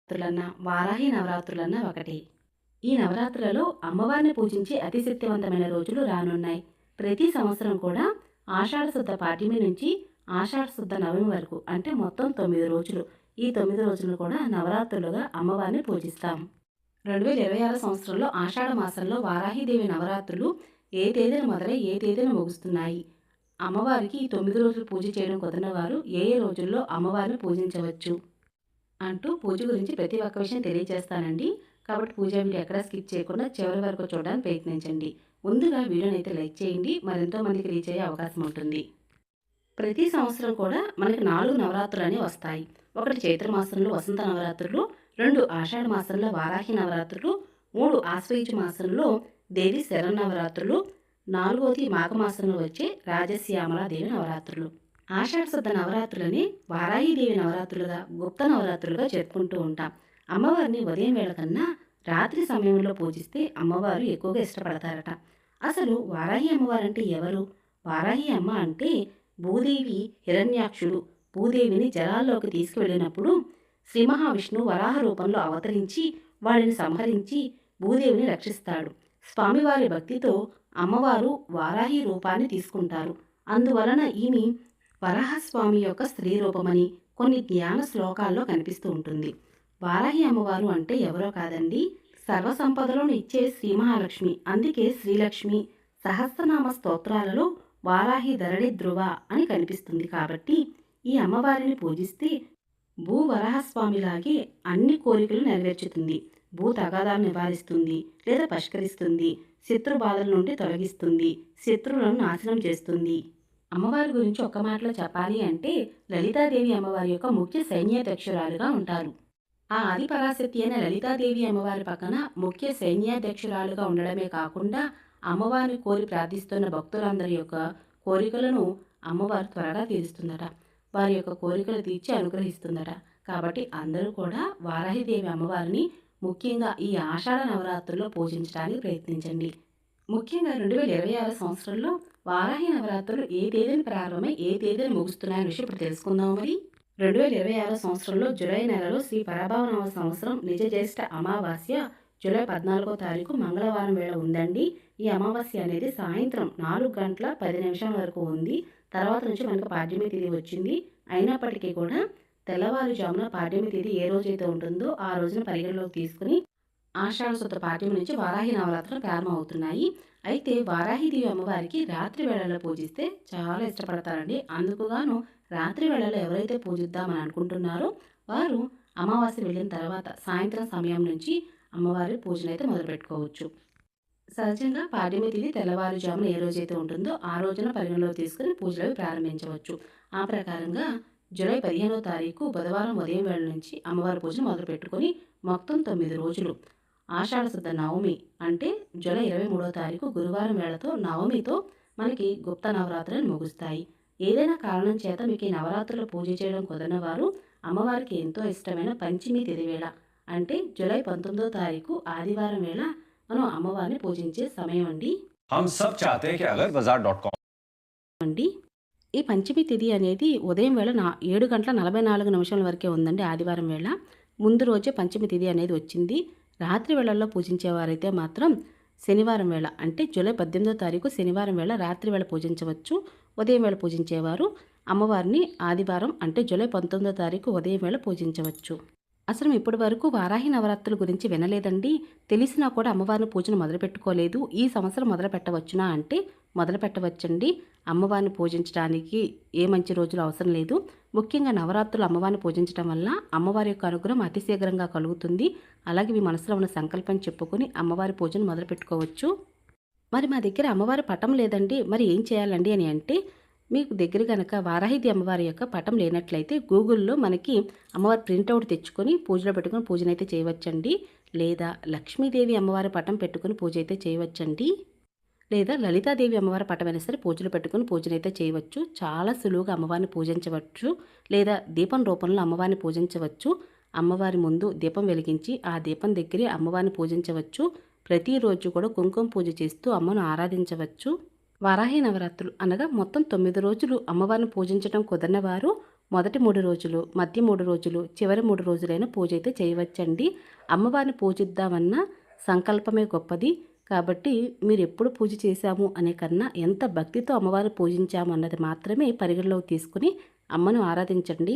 నవరాత్రులన్నా, వారాహి నవరాత్రులన్నా ఒకటే. ఈ నవరాత్రులలో అమ్మవారిని పూజించే అతి శక్తివంతమైన రోజులు రానున్నాయి. ప్రతి సంవత్సరం కూడా ఆషాఢ శుద్ధ పాడ్యమి నుంచి ఆషాఢ శుద్ధ నవమి వరకు అంటే మొత్తం 9 రోజులు. ఈ 9 రోజులను కూడా నవరాత్రులుగా అమ్మవారిని పూజిస్తాం. 2026 సంవత్సరంలో ఆషాఢ మాసంలో వారాహిదేవి నవరాత్రులు ఏ తేదీన మొదలై ఏ తేదీన ముగుస్తున్నాయి. అమ్మవారికి ఈ 9 రోజులు పూజ చేయడం కుదరని వారు ఏ ఏ రోజుల్లో అమ్మవారిని పూజించవచ్చు అంటూ పూజ గురించి ప్రతి ఒక్క విషయం తెలియజేస్తానండి. కాబట్టి పూజా వీడియో ఎక్కడా స్కిప్ చేయకుండా చివరి వరకు చూడడానికి ప్రయత్నించండి. ముందుగా వీడియోని అయితే లైక్ చేయండి. మరెంతో మందికి రీచ్ అయ్యే అవకాశం ఉంటుంది. ప్రతి సంవత్సరం కూడా మనకి 4 నవరాత్రులు అనేవి వస్తాయి. ఒకటి చైత్ర మాసంలో వసంత నవరాత్రులు, 2 ఆషాఢ మాసంలో వారాహి నవరాత్రులు, 3 ఆశ్వయుజ మాసంలో దేవి శరన్నవరాత్రులు, 4వది మాఘమాసంలో వచ్చే రాజశ్యామల దేవి నవరాత్రులు. ఆషాఢ శుద్ధ నవరాత్రులని వారాహిదేవి నవరాత్రులుగా, గుప్త నవరాత్రులుగా జరుపుకుంటూ ఉంటాం. అమ్మవారిని ఉదయం వేళ కన్నా రాత్రి సమయంలో పూజిస్తే అమ్మవారు ఎక్కువగా ఇష్టపడతారట. అసలు వారాహి అమ్మవారు అంటే ఎవరు? వారాహి అమ్మ అంటే భూదేవి హిరణ్యాక్షుడు భూదేవిని జలాల్లోకి తీసుకువెళ్ళినప్పుడు శ్రీ మహావిష్ణువు వరాహ రూపంలో అవతరించి వాడిని సంహరించి భూదేవిని రక్షిస్తాడు. స్వామివారి భక్తితో అమ్మవారు వారాహి రూపాన్ని తీసుకుంటారు. అందువలన ఈమె వరాహస్వామి యొక్క స్త్రీ రూపమని కొన్ని జ్ఞాన శ్లోకాల్లో కనిపిస్తూ ఉంటుంది. వారాహి అమ్మవారు అంటే ఎవరో కాదండి, సర్వసంపదలను ఇచ్చే శ్రీ మహాలక్ష్మి. అందుకే శ్రీలక్ష్మి సహస్రనామ స్తోత్రాలలో వారాహి ధరణి ధ్రువ అని కనిపిస్తుంది. కాబట్టి ఈ అమ్మవారిని పూజిస్తే భూవరాహస్వామిలాగే అన్ని కోరికలు నెరవేర్చుతుంది. భూ తగాదాలు నివారిస్తుంది లేదా పరిష్కరిస్తుంది. శత్రు బాధల నుండి తొలగిస్తుంది. శత్రువులను నాశనం చేస్తుంది. అమ్మవారి గురించి ఒక్క మాటలో చెప్పాలి అంటే లలితాదేవి అమ్మవారి యొక్క ముఖ్య సైన్యాధ్యక్షురాలుగా ఉంటారు. ఆ ఆదిపరాశక్తి అయిన లలితాదేవి అమ్మవారి పక్కన ముఖ్య సైన్యాధ్యక్షురాలుగా ఉండడమే కాకుండా అమ్మవారిని కోరి ప్రార్థిస్తున్న భక్తులందరి యొక్క కోరికలను అమ్మవారు త్వరగా తీరుస్తుందట. వారి యొక్క కోరికలు తీర్చి అనుగ్రహిస్తుందట. కాబట్టి అందరూ కూడా వారాహిదేవి అమ్మవారిని ముఖ్యంగా ఈ ఆషాఢ నవరాత్రుల్లో పూజించడానికి ప్రయత్నించండి. ముఖ్యంగా 2026 సంవత్సరంలో వారాహి నవరాత్రులు ఏ తేదీని ప్రారంభమై ఏ తేదీని ముగుస్తున్నాయనే విషయం ఇప్పుడు తెలుసుకుందాం. మరి 2026 సంవత్సరంలో జూలై నెలలో శ్రీ పరభావనవ సంవత్సరం నిజ జ్యేష్ఠ అమావాస్య జూలై 14వ తారీఖు మంగళవారం వేళ ఉందండి. ఈ అమావాస్య అనేది సాయంత్రం 4 గంటల 10 నిమిషాల వరకు ఉంది. తర్వాత నుంచి మనకు పాడ్యమి తిథి వచ్చింది. అయినప్పటికీ కూడా తెల్లవారుజామున పాడ్యమి తిథి ఏ రోజైతే ఉంటుందో ఆ రోజున పరిగణలోకి తీసుకుని ఆషాఢ శుద్ధ పాడ్యమి నుంచి వారాహి నవరాత్రులు ప్రారంభమవుతున్నాయి. అయితే వారాహిదేవి అమ్మవారికి రాత్రి వేళల్లో పూజిస్తే చాలా ఇష్టపడతారండి. అందుకుగాను రాత్రి వేళల్లో ఎవరైతే పూజిద్దామని అనుకుంటున్నారో వారు అమావాస్య వెళ్ళిన తర్వాత సాయంత్రం సమయం నుంచి అమ్మవారి పూజను అయితే మొదలుపెట్టుకోవచ్చు. సహజంగా పాడ్యమి తిథి తెల్లవారుజామున ఏ రోజైతే ఉంటుందో ఆ రోజున పరిగణలో తీసుకుని పూజలు ప్రారంభించవచ్చు. ఆ ప్రకారంగా జూలై 15వ తారీఖు బుధవారం ఉదయం వేళ నుంచి అమ్మవారి పూజను మొదలుపెట్టుకొని మొత్తం 9 రోజులు ఆషాఢ శుద్ధ నవమి అంటే జూలై 23వ తారీఖు గురువారం వేళతో నవమితో మనకి గుప్త నవరాత్రులు ముగుస్తాయి. ఏదైనా కారణం చేత మీకు ఈ నవరాత్రులు పూజ చేయడం కుదరని వారు అమ్మవారికి ఎంతో ఇష్టమైన పంచమి తిథి వేళ అంటే జూలై 19వ తారీఖు ఆదివారం వేళ మనం అమ్మవారిని పూజించే సమయం అండి. అండి ఈ పంచమి తిథి అనేది ఉదయం వేళ 7 గంటల 44 నిమిషాల వరకే ఉందండి. ఆదివారం వేళ ముందు రోజే పంచమి తిథి అనేది వచ్చింది. రాత్రి వేళల్లో పూజించేవారైతే మాత్రం శనివారం వేళ అంటే జూలై 18వ తారీఖు శనివారం వేళ రాత్రి వేళ పూజించవచ్చు. ఉదయం వేళ పూజించేవారు అమ్మవారిని ఆదివారం అంటే జూలై 19వ తారీఖు ఉదయం వేళ పూజించవచ్చు. అసలు ఇప్పటి వరకు వారాహి నవరాత్రుల గురించి వినలేదండి, తెలిసినా కూడా అమ్మవారిని పూజను మొదలుపెట్టుకోలేదు. ఈ సంవత్సరం మొదలు పెట్టవచ్చునా అంటే మొదలు పెట్టవచ్చండి. అమ్మవారిని పూజించడానికి ఏ మంచి రోజులు అవసరం లేదు. ముఖ్యంగా నవరాత్రులు అమ్మవారిని పూజించడం వల్ల అమ్మవారి యొక్క అనుగ్రహం అతి శీఘ్రంగా కలుగుతుంది. అలాగే మీ మనసులో ఉన్న సంకల్పం చెప్పుకొని అమ్మవారి పూజను మొదలు పెట్టుకోవచ్చు. మరి మా దగ్గర అమ్మవారి పటం లేదండి, మరి ఏం చేయాలండి అని అంటే మీకు దగ్గర కనుక వారాహిది అమ్మవారి యొక్క పటం లేనట్లయితే గూగుల్లో మనకి అమ్మవారి ప్రింట్అవుట్ తెచ్చుకొని పూజలో పెట్టుకొని పూజనైతే చేయవచ్చండి. లేదా లక్ష్మీదేవి అమ్మవారి పటం పెట్టుకుని పూజ అయితే చేయవచ్చండి. లేదా లలితాదేవి అమ్మవారి పటమైనా సరే పూజలు పెట్టుకుని పూజనైతే చేయవచ్చు. చాలా సులువుగా అమ్మవారిని పూజించవచ్చు. లేదా దీపం రూపంలో అమ్మవారిని పూజించవచ్చు. అమ్మవారి ముందు దీపం వెలిగించి ఆ దీపం దగ్గరే అమ్మవారిని పూజించవచ్చు. ప్రతిరోజు కూడా కుంకుమ పూజ చేస్తూ అమ్మను ఆరాధించవచ్చు. వారాహి నవరాత్రులు అనగా మొత్తం 9 రోజులు అమ్మవారిని పూజించడం కుదరని వారు మొదటి 3 రోజులు, మధ్య 3 రోజులు, చివరి 3 రోజులైన పూజ అయితే చేయవచ్చండి. అమ్మవారిని పూజిద్దామన్న సంకల్పమే గొప్పది. కాబట్టి మీరెప్పుడు పూజ చేశాము అనే కన్నా ఎంత భక్తితో అమ్మవారిని పూజించాము అన్నది మాత్రమే పరిగణలోకి తీసుకుని అమ్మను ఆరాధించండి.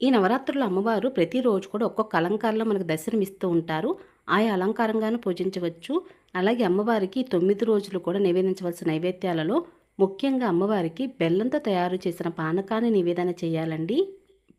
ఈ నవరాత్రుల్లో అమ్మవారు ప్రతిరోజు కూడా ఒక్కొక్క అలంకారంలో మనకు దర్శనమిస్తూ ఉంటారు. ఆయా అలంకారంగాను పూజించవచ్చు. అలాగే అమ్మవారికి 9 రోజులు కూడా నివేదించవలసిన నైవేద్యాలలో ముఖ్యంగా అమ్మవారికి బెల్లంతో తయారు చేసిన పానకాన్ని నివేదన చేయాలండి.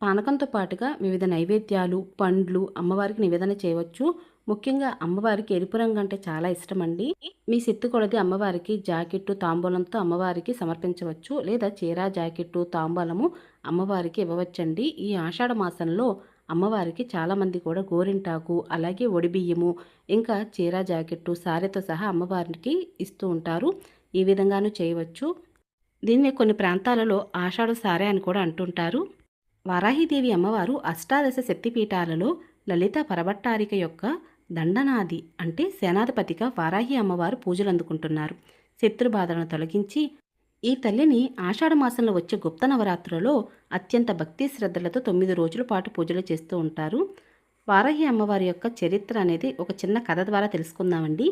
పానకంతో పాటుగా వివిధ నైవేద్యాలు, పండ్లు అమ్మవారికి నివేదన చేయవచ్చు. ముఖ్యంగా అమ్మవారికి ఎరుపు రంగు అంటే చాలా ఇష్టమండి. మీ శక్తి కొలది అమ్మవారికి జాకెట్టు, తాంబూలంతో అమ్మవారికి సమర్పించవచ్చు. లేదా చీర, జాకెట్టు, తాంబూలము అమ్మవారికి ఇవ్వవచ్చండి. ఈ ఆషాఢ మాసంలో అమ్మవారికి చాలామంది కూడా గోరింటాకు, అలాగే ఒడిబియ్యము, ఇంకా చీర, జాకెట్టు, సారెతో సహా అమ్మవారికి ఇస్తూ ఉంటారు. ఈ విధంగానూ చేయవచ్చు. దీన్ని కొన్ని ప్రాంతాలలో ఆషాఢ సారె అని కూడా అంటుంటారు. వారాహిదేవి అమ్మవారు అష్టాదశ శక్తిపీఠాలలో లలిత పరభట్టారిక యొక్క దండనాది అంటే సేనాధిపతిగా వారాహి అమ్మవారు పూజలు అందుకుంటున్నారు. శత్రుబాధలను తొలగించి ఈ తల్లిని ఆషాఢ మాసంలో వచ్చే గుప్త నవరాత్రులలో అత్యంత భక్తి శ్రద్ధలతో 9 రోజుల పాటు పూజలు చేస్తూ ఉంటారు. వారాహి అమ్మవారి యొక్క చరిత్ర అనేది ఒక చిన్న కథ ద్వారా తెలుసుకుందామండి.